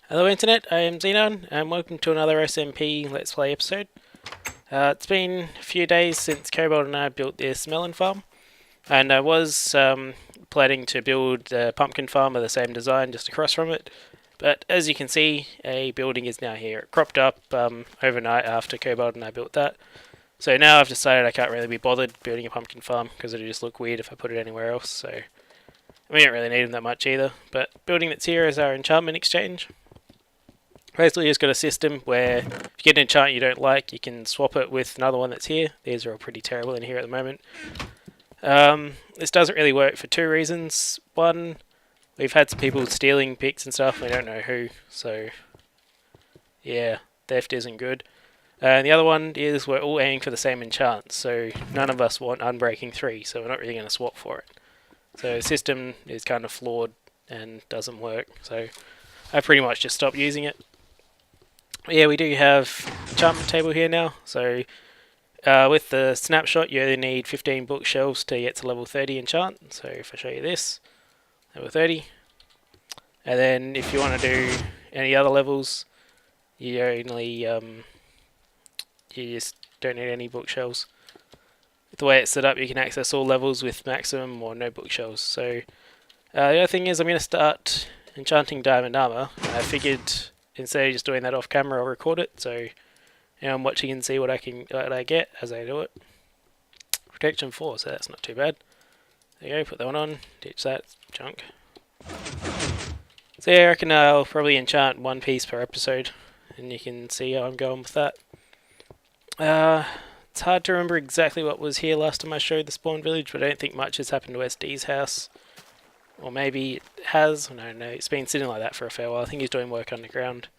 Hello Internet, I am Xenoun and welcome to another SMP Let's Play episode. It's been a few days since Cobalt and I built this melon farm, and I was planning to build a pumpkin farm of the same design just across from it, but as you can see, a building is now here. It cropped up overnight after Cobalt and I built that, so now I've decided I can't really be bothered building a pumpkin farm because it'll just look weird if I put it anywhere else, so we don't really need them that much either. But building that's here is our enchantment exchange. Basically, it's got a system where if you get an enchantment you don't like, you can swap it with another one that's here. These are all pretty terrible in here at the moment. This doesn't really work for two reasons. One, we've had some people stealing picks and stuff, we don't know who, so yeah, theft isn't good. And the other one is we're all aiming for the same enchant, so none of us want Unbreaking 3, so we're not really going to swap for it. So the system is kind of flawed and doesn't work, so I pretty much just stopped using it. Yeah, we do have enchantment table here now, so with the snapshot you only need 15 bookshelves to get to level 30 enchant. So if I show you this, level 30, and then if you want to do any other levels, you only you just don't need any bookshelves. The way it's set up, you can access all levels with maximum or no bookshelves. So the other thing is I'm going to start enchanting diamond armor. I figured instead of just doing that off camera, I'll record it, so I'm watching and see what I get as I do it. Protection 4, so that's not too bad. There you go, put that one on, ditch that junk. So yeah, I reckon I'll probably enchant one piece per episode, and you can see how I'm going with that. It's hard to remember exactly what was here last time I showed the spawn village, but I don't think much has happened to SD's house. Or maybe it has, no, it's been sitting like that for a fair while. I think he's doing work underground.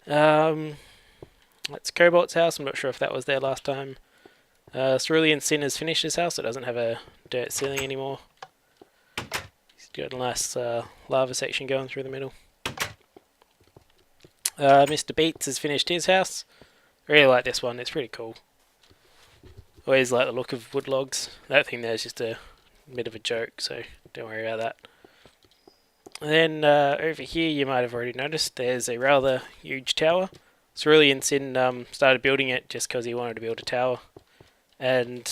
That's Cobalt's house, I'm not sure if that was there last time. Cerulean Sin has finished his house, it doesn't have a dirt ceiling anymore. He's got a nice lava section going through the middle. Mr. Beats has finished his house. I really like this one, it's pretty cool. Always like the look of wood logs. That thing there's just a bit of a joke, so don't worry about that. And then over here you might have already noticed there's a rather huge tower. Cerulean Sin started building it just because he wanted to build a tower. And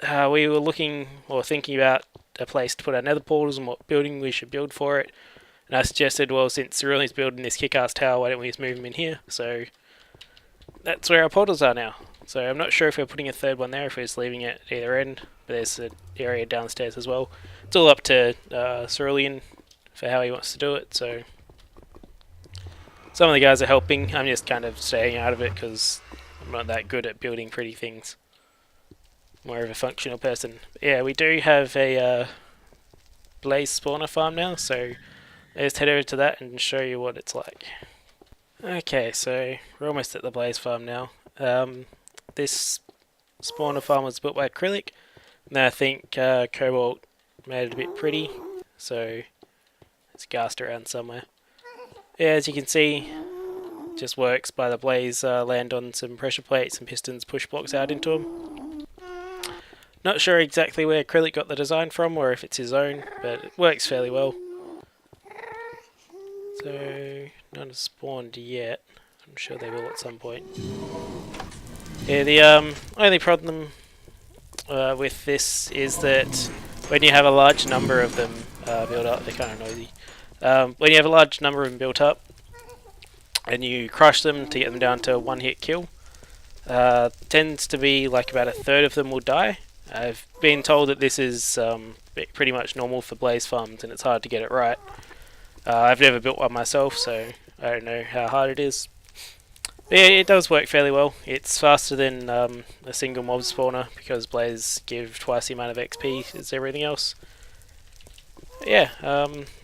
we were looking or thinking about a place to put our nether portals and what building we should build for it. And I suggested, well, since Cerulean's building this kick-ass tower, why don't we just move him in here? So that's where our portals are now. So I'm not sure if we're putting a third one there, if we're just leaving it at either end. But there's an area downstairs as well. It's all up to Cerulean for how he wants to do it. So some of the guys are helping. I'm just kind of staying out of it because I'm not that good at building pretty things. More of a functional person. But yeah, we do have a blaze spawner farm now, so let's head over to that and show you what it's like. Okay, so we're almost at the blaze farm now. This spawner farm was built by Acrylic, and I think Cobalt made it a bit pretty, so it's gassed around somewhere. Yeah, as you can see, just works by the blaze land on some pressure plates and pistons push blocks out into them. Not sure exactly where Acrylic got the design from or if it's his own, but it works fairly well. So, none have spawned yet. I'm sure they will at some point. Yeah, the only problem with this is that when you have a large number of them built up, they're kind of noisy. When you have a large number of them built up and you crush them to get them down to one hit kill, tends to be like about a third of them will die. I've been told that this is pretty much normal for blaze farms and it's hard to get it right. I've never built one myself, so I don't know how hard it is. But yeah, it does work fairly well. It's faster than a single mob spawner because blaze give twice the amount of XP as everything else. But yeah,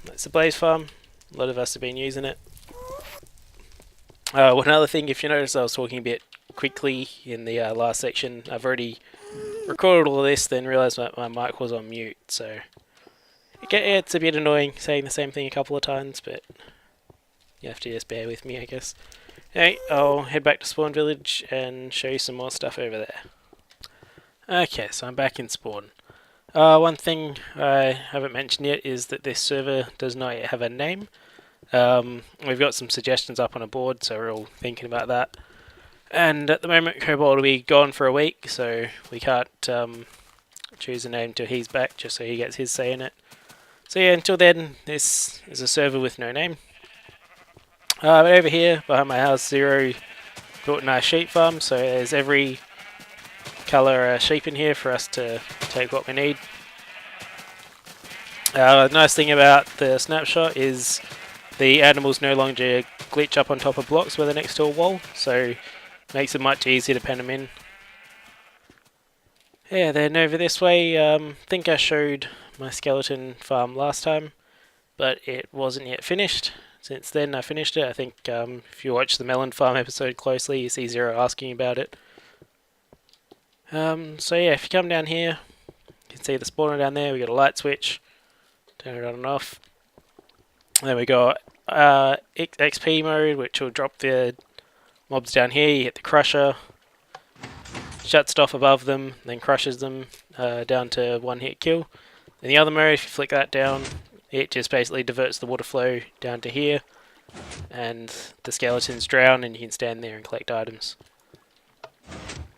it's a blaze farm. A lot of us have been using it. One other thing, if you notice, I was talking a bit quickly in the last section. I've already recorded all of this, then realised my mic was on mute, so it's a bit annoying saying the same thing a couple of times, but you have to just bear with me, I guess. Anyway, I'll head back to Spawn Village and show you some more stuff over there. Okay, so I'm back in Spawn. One thing I haven't mentioned yet is that this server does not yet have a name. We've got some suggestions up on a board, so we're all thinking about that. And at the moment, Cobalt will be gone for a week, so we can't choose a name till he's back, just so he gets his say in it. So yeah, until then, this is a server with no name. But over here, behind my house, Zero built a nice sheep farm, so there's every colour sheep in here for us to take what we need. The nice thing about the snapshot is the animals no longer glitch up on top of blocks where they're next to a wall, so makes it much easier to pen them in. Yeah, then over this way, I think I showed my skeleton farm last time, but it wasn't yet finished. Since then I finished it. I think if you watch the melon farm episode closely, you see Zero asking about it. So yeah, if you come down here, you can see the spawner down there. We got a light switch, turn it on and off. Then we got XP mode, which will drop the mobs down here. You hit the crusher, shuts it off above them, then crushes them down to one hit kill. In the other mode, if you flick that down, it just basically diverts the water flow down to here, and the skeletons drown, and you can stand there and collect items.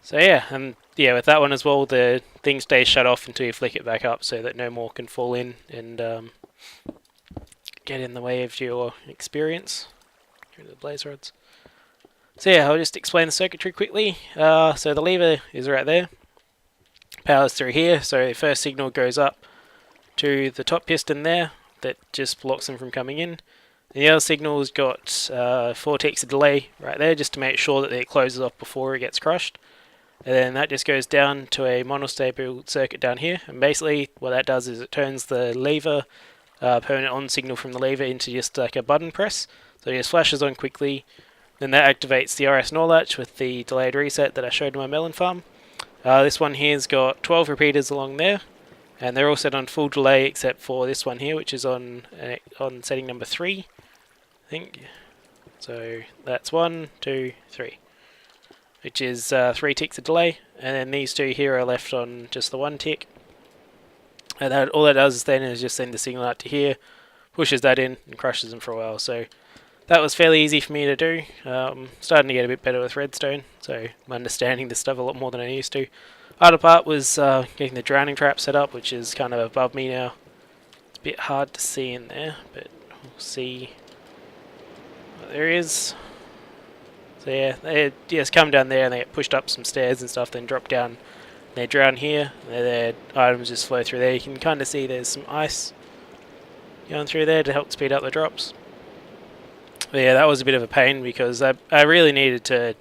So yeah, and yeah, with that one as well, the thing stays shut off until you flick it back up, so that no more can fall in and get in the way of your experience. Get rid of the blaze rods. So yeah, I'll just explain the circuitry quickly. So the lever is right there. Powers through here, so the first signal goes up to the top piston there, that just blocks them from coming in. And the other signal's got 4 ticks of delay right there, just to make sure that it closes off before it gets crushed. And then that just goes down to a monostable circuit down here, and basically what that does is it turns the lever permanent on signal from the lever into just like a button press, so it just flashes on quickly. Then that activates the RS NOR latch with the delayed reset that I showed in my melon farm. This one here's got 12 repeaters along there, and they're all set on full delay except for this one here, which is on setting number 3, I think. So that's 1, 2, 3, which is 3 ticks of delay, and then these 2 here are left on just the 1 tick. And that, all that does then is just send the signal out to here, pushes that in, and crushes them for a while. So that was fairly easy for me to do. Starting to get a bit better with redstone, so I'm understanding this stuff a lot more than I used to. Other part was getting the drowning trap set up, which is kind of above me now. It's a bit hard to see in there, but we'll see what there is. So yeah, they just come down there and they get pushed up some stairs and stuff, then drop down. They drown here, and their items just flow through there. You can kind of see there's some ice going through there to help speed up the drops. But yeah, that was a bit of a pain because I really needed to...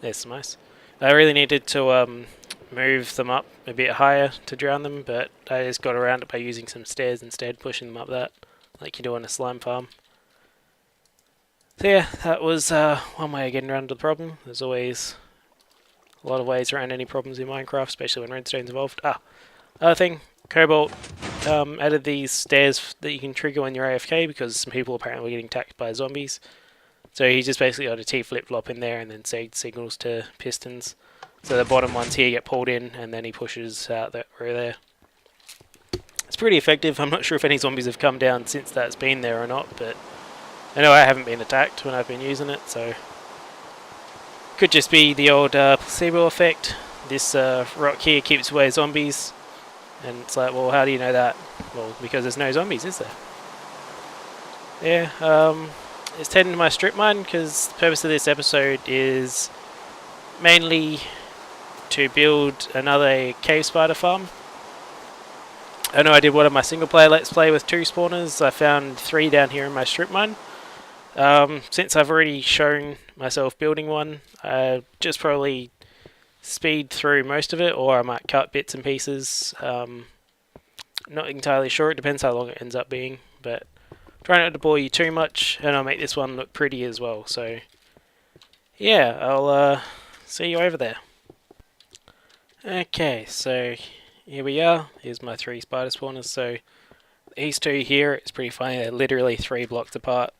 There's some ice. I really needed to move them up a bit higher to drown them, but I just got around it by using some stairs instead, pushing them up that, like you do on a slime farm. So yeah, that was one way of getting around the problem. There's always a lot of ways around any problems in Minecraft, especially when redstone's involved. Other thing, Cobalt added these stairs that you can trigger when you're AFK because some people apparently were getting attacked by zombies. So he just basically got a T flip-flop in there and then signals to pistons. So the bottom ones here get pulled in and then he pushes out that row there. It's pretty effective. I'm not sure if any zombies have come down since that's been there or not, but I know I haven't been attacked when I've been using it, so could just be the old placebo effect. This rock here keeps away zombies, and it's like, well, how do you know that? Well, because there's no zombies, is there? Yeah, it's tending to my strip mine because the purpose of this episode is mainly to build another cave spider farm. I know I did one of my single player let's play with 2 spawners. I found 3 down here in my strip mine. Since I've already shown myself building one, just probably speed through most of it, or I might cut bits and pieces. Not entirely sure, it depends how long it ends up being, but try not to bore you too much, and I'll make this one look pretty as well. So yeah, I'll see you over there. Okay, so here we are. Here's my 3 spider spawners. So these 2 here, it's pretty funny, they're literally 3 blocks apart.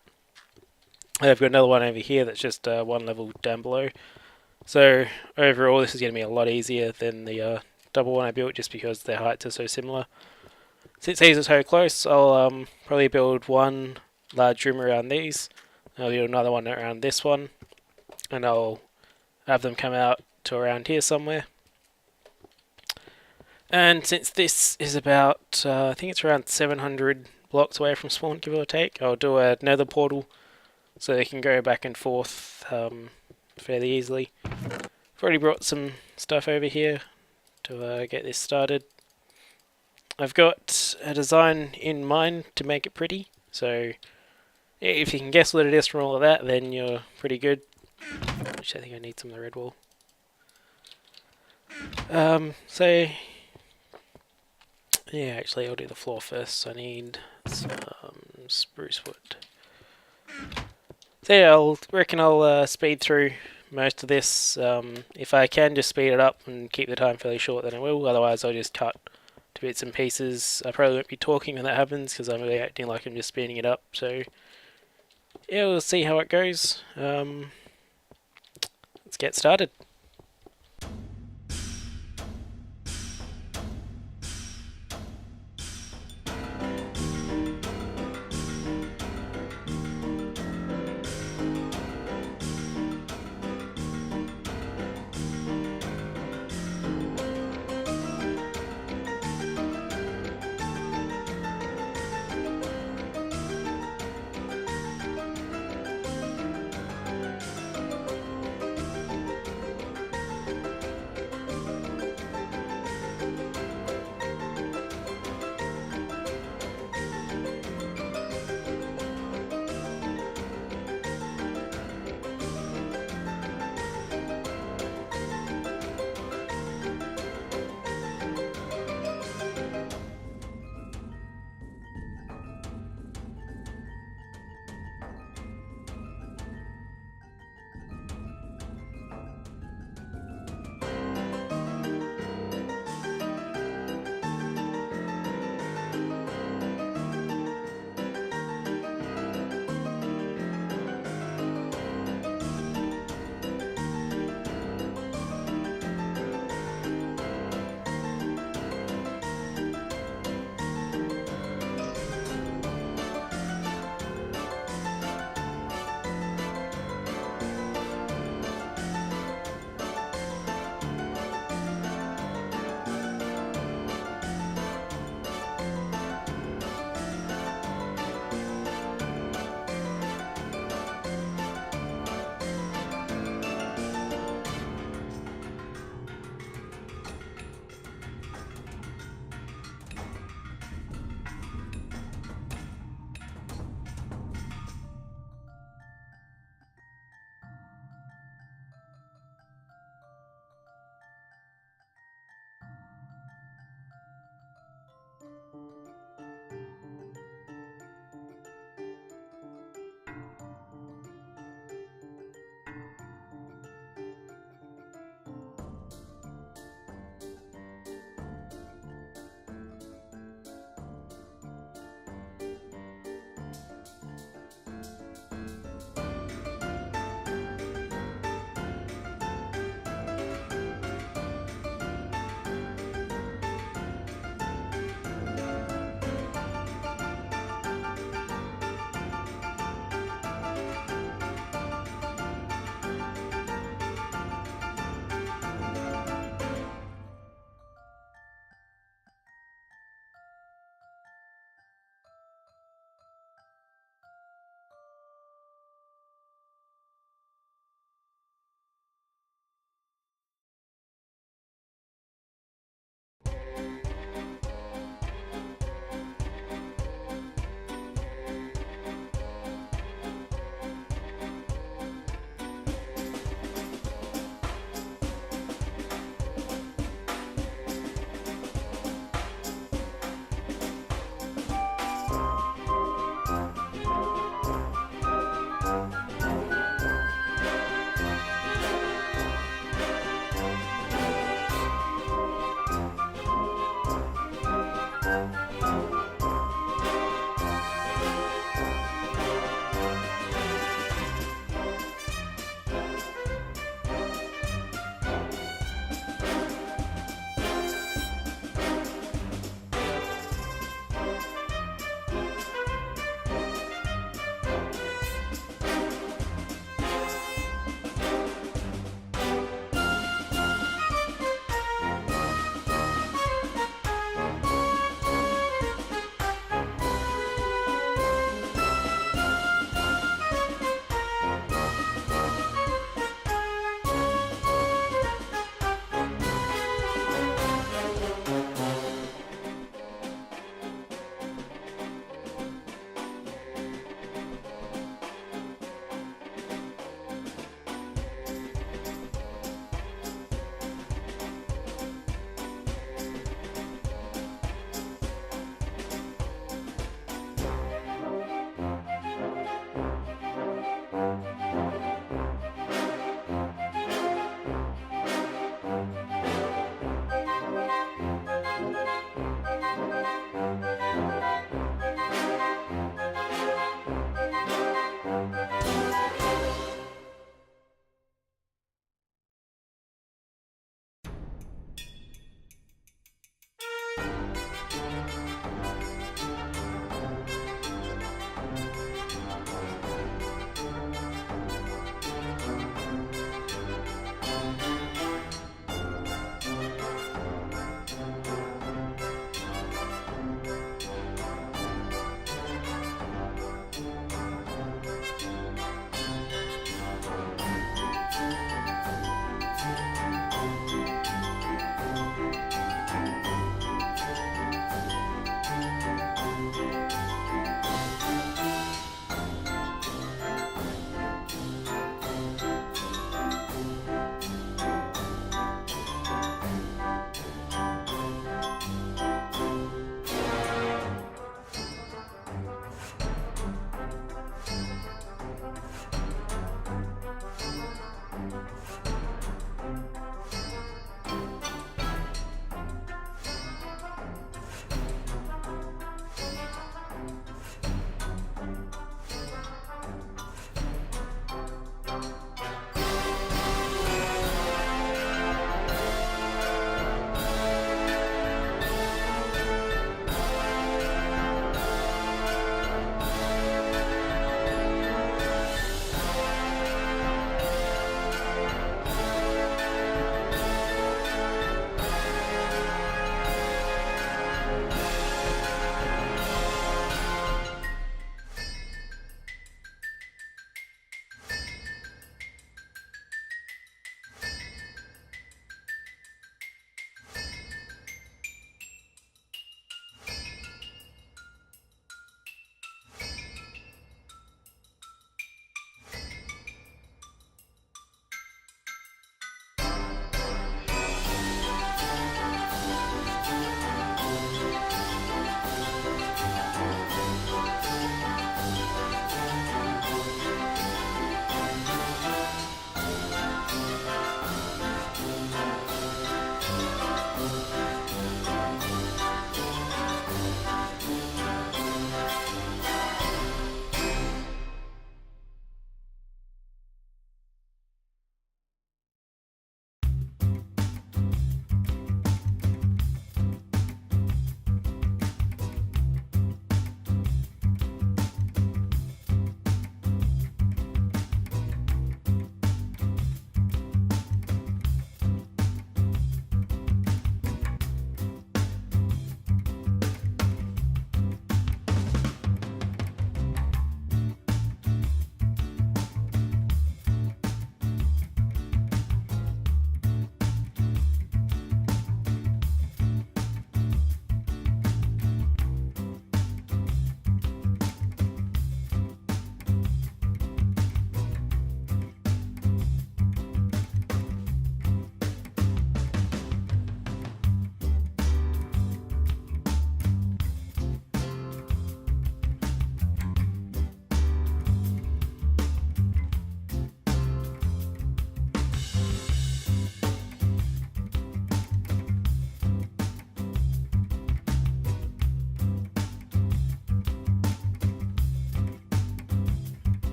I've got another one over here that's just 1 level down below. So overall this is going to be a lot easier than the double one I built, just because their heights are so similar. Since these are so close, I'll probably build one large room around these. I'll do another one around this one, and I'll have them come out to around here somewhere. And since this is about, I think it's around 700 blocks away from spawn, give or take, I'll do a nether portal so they can go back and forth fairly easily. I've already brought some stuff over here to get this started. I've got a design in mind to make it pretty, so if you can guess what it is from all of that, then you're pretty good. Which I think I need some of the red wool. So yeah, actually I'll do the floor first. So I need some spruce wood. So yeah, I reckon I'll speed through most of this. If I can just speed it up and keep the time fairly short, then I will. Otherwise I'll just cut to bits and pieces. I probably won't be talking when that happens because I'm really acting like I'm just speeding it up. So yeah, we'll see how it goes. Let's get started.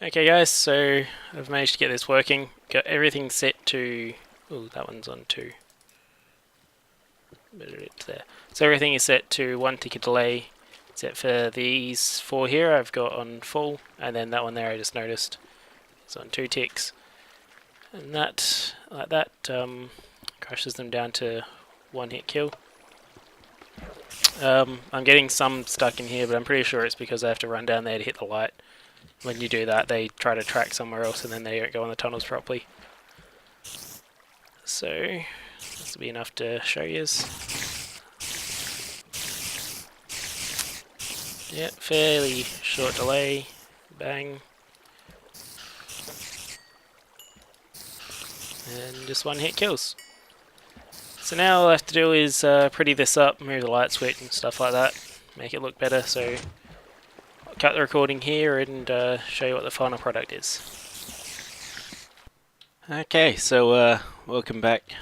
Okay guys, so I've managed to get this working. Got everything set to... Oh, that one's on 2. But it's there. So everything is set to 1 tick delay, except for these 4 here I've got on full, and then that one there I just noticed is on 2 ticks. And that, like that, crushes them down to 1 hit kill. I'm getting some stuck in here, but I'm pretty sure it's because I have to run down there to hit the light. When you do that, they try to track somewhere else and then they don't go on the tunnels properly. So, this will be enough to show you. Yeah, fairly short delay. Bang. And just 1 hit kills. So now all I have to do is pretty this up, move the light switch and stuff like that, make it look better. So I'll cut the recording here and show you what the final product is. Okay, so welcome back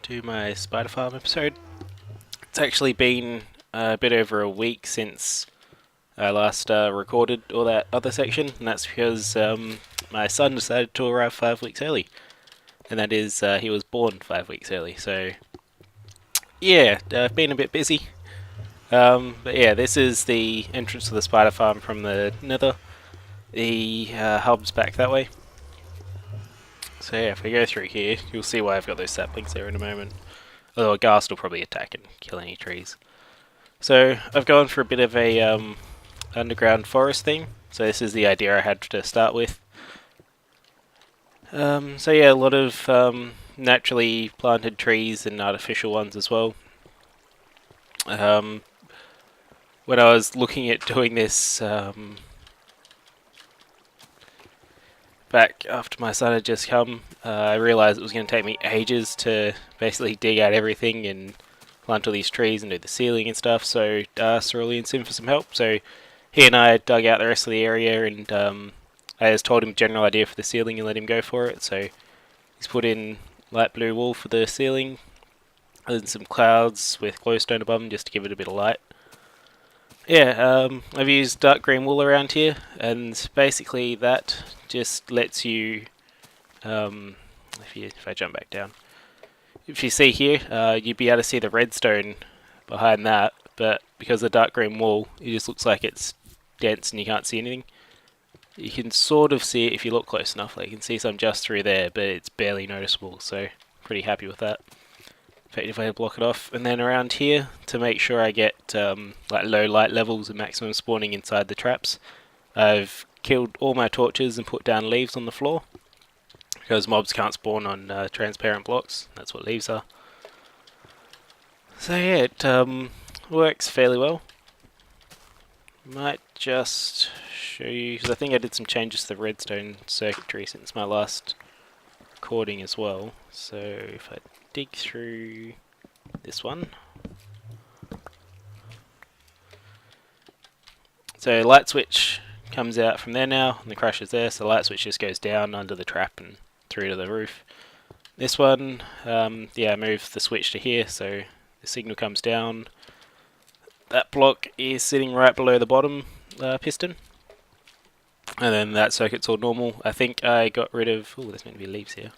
to my spider farm episode. It's actually been a bit over a week since I last recorded all that other section, and that's because my son decided to arrive 5 weeks early. And that is, he was born 5 weeks early, so yeah, I've been a bit busy. But yeah, this is the entrance to the spider farm from the nether. The hub's back that way. So yeah, if we go through here, you'll see why I've got those saplings there in a moment. Although a ghast will probably attack and kill any trees. So I've gone for a bit of a underground forest theme. So this is the idea I had to start with. So yeah, a lot of naturally planted trees and artificial ones as well. When I was looking at doing this back after my son had just come, I realised it was going to take me ages to basically dig out everything and plant all these trees and do the ceiling and stuff, so I asked Cerulean Sim for some help. So he and I dug out the rest of the area, and I just told him general idea for the ceiling and let him go for it. So he's put in light blue wool for the ceiling and some clouds with glowstone above them just to give it a bit of light. Yeah, I've used dark green wool around here, and basically that just lets you, if I jump back down, if you see here, you'd be able to see the redstone behind that, but because of the dark green wool, it just looks like it's dense and you can't see anything. You can sort of see it if you look close enough, like you can see some just through there, but it's barely noticeable, so pretty happy with that. Effectively I block it off, and then around here, to make sure I get like low light levels and maximum spawning inside the traps, I've killed all my torches and put down leaves on the floor, because mobs can't spawn on transparent blocks. That's what leaves are. So yeah, it works fairly well. Might just show you, because I think I did some changes to the redstone circuitry since my last recording as well. So if I dig through this one, so light switch comes out from there now, and the crush is there, so the light switch just goes down under the trap and through to the roof. This one, yeah, I moved the switch to here, so the signal comes down. That block is sitting right below the bottom piston, and then that circuit's all normal. I think I got rid of, oh, there's meant to be leaves here.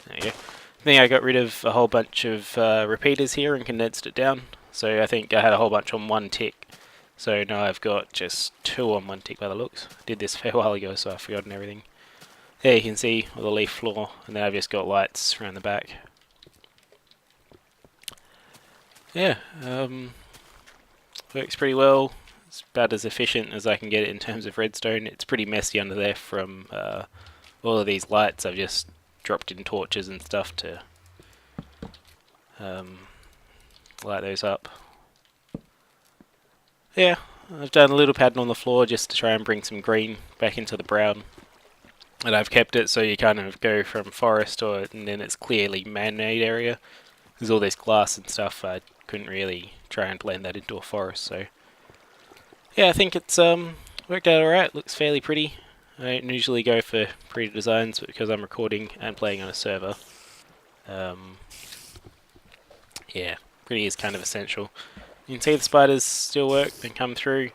There you go. I think I got rid of a whole bunch of repeaters here and condensed it down. So I think I had a whole bunch on 1 tick. So now I've got just 2 on 1 tick by the looks. I did this a fair while ago, so I've forgotten everything. There you can see the leaf floor, and then I've just got lights around the back. Yeah, works pretty well. It's about as efficient as I can get it in terms of redstone. It's pretty messy under there from all of these lights. I've just dropped in torches and stuff to light those up. Yeah, I've done a little pattern on the floor just to try and bring some green back into the brown. And I've kept it so you kind of go from forest and then it's clearly man-made area. There's all this glass and stuff, I couldn't really try and blend that into a forest, so yeah, I think it's worked out alright. Looks fairly pretty. I don't usually go for pretty designs, but because I'm recording and playing on a server, yeah, pretty is kind of essential. You can see the spiders still work and come through.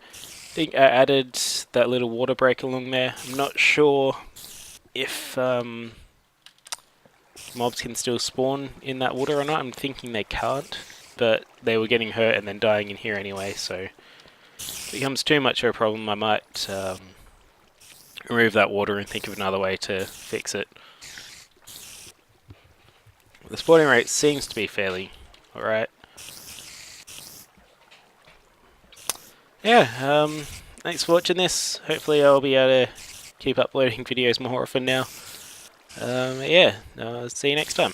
think I added that little water break along there. I'm not sure if mobs can still spawn in that water or not. I'm thinking they can't, but they were getting hurt and then dying in here anyway, so if it becomes too much of a problem, I might remove that water and think of another way to fix it. The spawning rate seems to be fairly alright. Yeah, thanks for watching this. Hopefully I'll be able to keep uploading videos more often now. Yeah, see you next time.